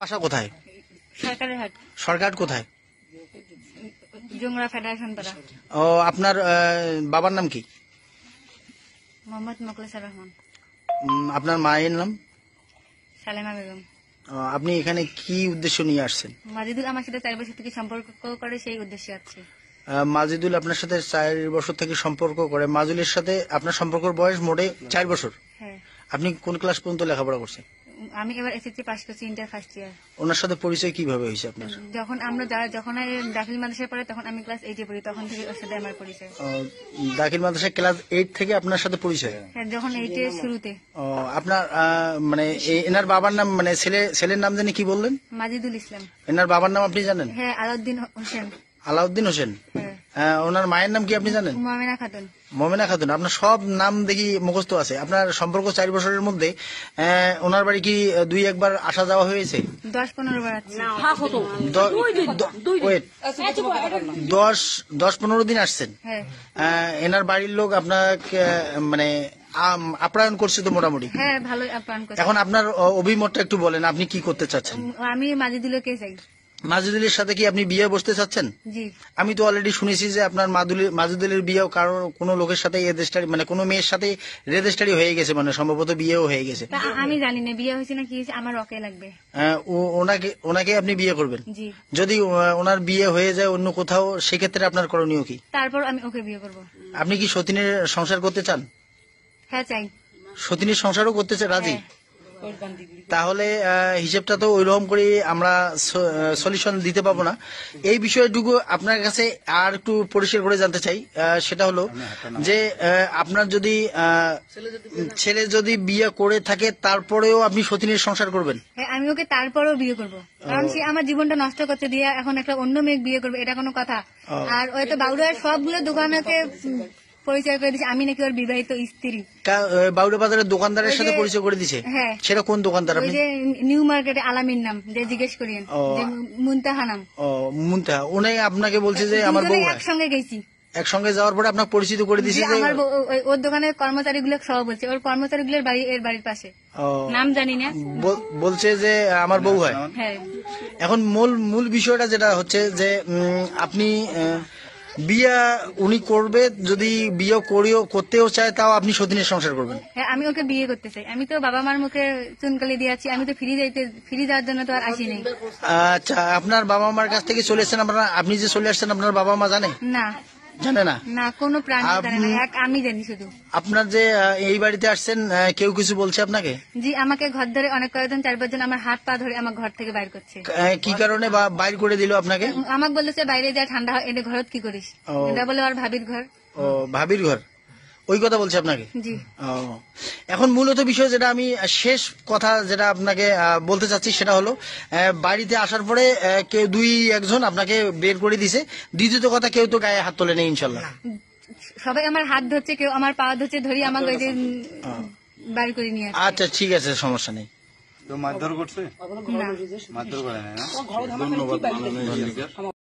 বাসা কোথায়? সরকারের হাট, সরকার কোথায়? জুংরা ফেডারেশন পাড়া। ও, আপনার বাবার নাম কি? মোহাম্মদ মোখলেসুর রহমান। আপনার মায়ের নাম? সালেমা বেগম। আপনি এখানে কি উদ্দেশ্য নিয়ে আসছেন? মাজিদুল আমার সাথে 4 বছর থেকে সম্পর্ক করে, সেই উদ্দেশ্যে আসছে। মাজিদুল আপনার সাথে 4 বছর থেকে সম্পর্ক করে। মাজুলের সাথে আপনার সম্পর্কের বয়স মোটে 4 বছর। হ্যাঁ। আপনি কোন ক্লাস পর্যন্ত লেখাপড়া করছেন? আমি এবার এসএসসি পাস করছি, ইন্টার ফার্স্ট ইয়ার। ওনার সাথে পরিচয় কিভাবে হয়েছে আপনার? যখন দাখিল মাদ্রাসায় পড়ে তখন আমি ক্লাস 8 পড়ি, তখন থেকে ওর সাথে আমার পরিচয়। দাখিল মাদ্রাসায় ক্লাস 8 থেকে আপনার সাথে পরিচয়? হ্যাঁ, যখন 8 এর শুরুতে। আপনার মানে এনার বাবার নাম, মানে ছেলের নাম জানি কি বললেন? মাজিদুল ইসলাম। এনার বাবার নাম আপনি জানেন? হ্যাঁ, আলাউদ্দিন হোসেন। আলাউদ্দিন হোসেন। হ্যাঁ। ওনার মায়ের নাম কি আপনি জানেন? মোমেনা খাতুন। মোমেনা খাতুন। আপনার সব নাম দেখি মুখস্থ আছে। আপনার সম্পর্ক 4 বছরের মধ্যে ওনার বাড়ি কি 2 একবার আসা যাওয়া হয়েছে? 10-15 বার আছে। 10-15 দিন আসছেন। হ্যাঁ। এনার বাড়ির লোক আপনাকে মানে আপ্যায়ন করছে তো মোটামুটি? হ্যাঁ, ভালো আপ্যায়ন করছে। এখন আপনার অভিমতটা একটু বলেন, আপনি কি করতে চাচ্ছেন? আমি মাজিদুলকে চাই। মাজুদুলের সাথে কি আপনি বিয়ে বসতে চাচ্ছেন? জি। আমি তো অলরেডি শুনেছি যে আপনার মাজুদুলের বিয়েও কোনো লোকের সাথে রেজিস্ট্রি, মানে কোনো মেয়ের সাথে রেজিস্ট্রি হয়ে গেছে, মানে সম্ভবত বিয়েও হয়ে গেছে। আমি জানি না বিয়ে হয়েছে না কি হয়েছে, আমার ওকে লাগবে। ওনাকে আপনি বিয়ে করবেন? জি। যদি ওনার বিয়ে হয়ে যায় অন্য কোথাও, সেক্ষেত্রে আপনার করণীয় কি? তারপর আমি ওকে বিয়ে করব। আপনি কি সতীনের সংসার করতে চান? হ্যাঁ, চাই। সতীনের সংসারও করতে চান, রাজি? হ্যাঁ। তাহলে হিসেবটা তো ওইরকম করে আমরা সলিউশন দিতে পারবো না। এই বিষয়টুকু আপনার কাছে আর একটু পরিষ্কার করে জানতে চাই। সেটা হলো যে আপনার যদি ছেলে যদি বিয়ে করে থাকে তারপরেও আপনি সতীনের সংসার করবেন? হ্যাঁ, আমি ওকে তারপরেও বিয়ে করব, কারণ সে আমার জীবনটা নষ্ট করতে দিয়ে এখন একটা অন্য মেয়ে বিয়ে করবে, এটা কোনো কথা? আর ওই তো বাউড়ার সবগুলো দোকানকে পরিচয় করে দিচ্ছে আমি নাকি ওর বিবাহিত স্ত্রী। বাউড়া বাজারের দোকানদারের সাথে পরিচয় করে দিছে? হ্যাঁ। সেটা কোন দোকানদার? ওই যে নিউ মার্কেটে আলামিন নাম, যে জিজ্ঞেস করিয়েন, যে মুনতাহা নাম। মুনতাহা। উনি আপনাকে বলছে যে আমার বউ? একসঙ্গে গেছি। একসঙ্গে যাওয়ার পরে আপনার পরিচিত করে দিছে যে আমার ওর দোকানের কর্মচারীগুলো সব বলছে, ওর কর্মচারীগুলোর বাড়ি এর বাড়ির পাশে, নাম জানি না, বলছে যে আমার বউ হয়। হ্যাঁ। এখন মূল বিষয়টা যেটা হচ্ছে যে আপনি বিয়ে উনি করবে, যদি বিয়ে করতেও চায় তাও আপনি সতীনের সংসার করবেন? হ্যাঁ, আমি ওকে বিয়ে করতে চাই। আমি তো বাবা মার মুখে চুনকালি দিয়েছি, আমি তো ফিরে যাওয়ার জন্য তো আর আসিনি। আচ্ছা, আপনার বাবা মার কাছ থেকে চলে এসেছেন, আপনি যে চলে আসছেন আপনার বাবা মা জানে? না, জানে না? না, কোনো প্রাণী জানে না, আমি জানি শুধু। আপনার যে এই বাড়িতে আসছেন, কেউ কিছু বলছে আপনাকে? জি, আমাকে ঘর ধরে অনেক কয়েকজন 4-5 জন আমার হাত পা ধরে আমার ঘর থেকে বাইর করছে। কি কারণে বাইর করে দিল আপনাকে? আমাকে বলেছে বাইরে যা, ঠান্ডা হয়, এটা ঘরত কি করিস? এটা বলে আর ভাবির ঘর। ও, ভাবির ঘর, ওই কথা বলছে আপনাকে? জি। এখন মূলত বিষয় যেটা আমি শেষ কথা যেটা আপনাকে বলতে চাচ্ছি সেটা হলো, বাড়িতে আসার পরে কেউ 2-1 জন আপনাকে বের করে দিছে। দ্বিতীয়ত কথা, কেউ তো গায়ে হাত তোলে নেই ইনশাল্লাহ? সবাই আমার হাত ধরছে, কেউ আমার পা ধরছে, ধরি আমাকে ওই যে বাইর করে নিয়ে আসছে। আচ্ছা, ঠিক আছে, সমস্যা নেই। তো মারধর করছে? না, মারধর করে না? ধন্যবাদ।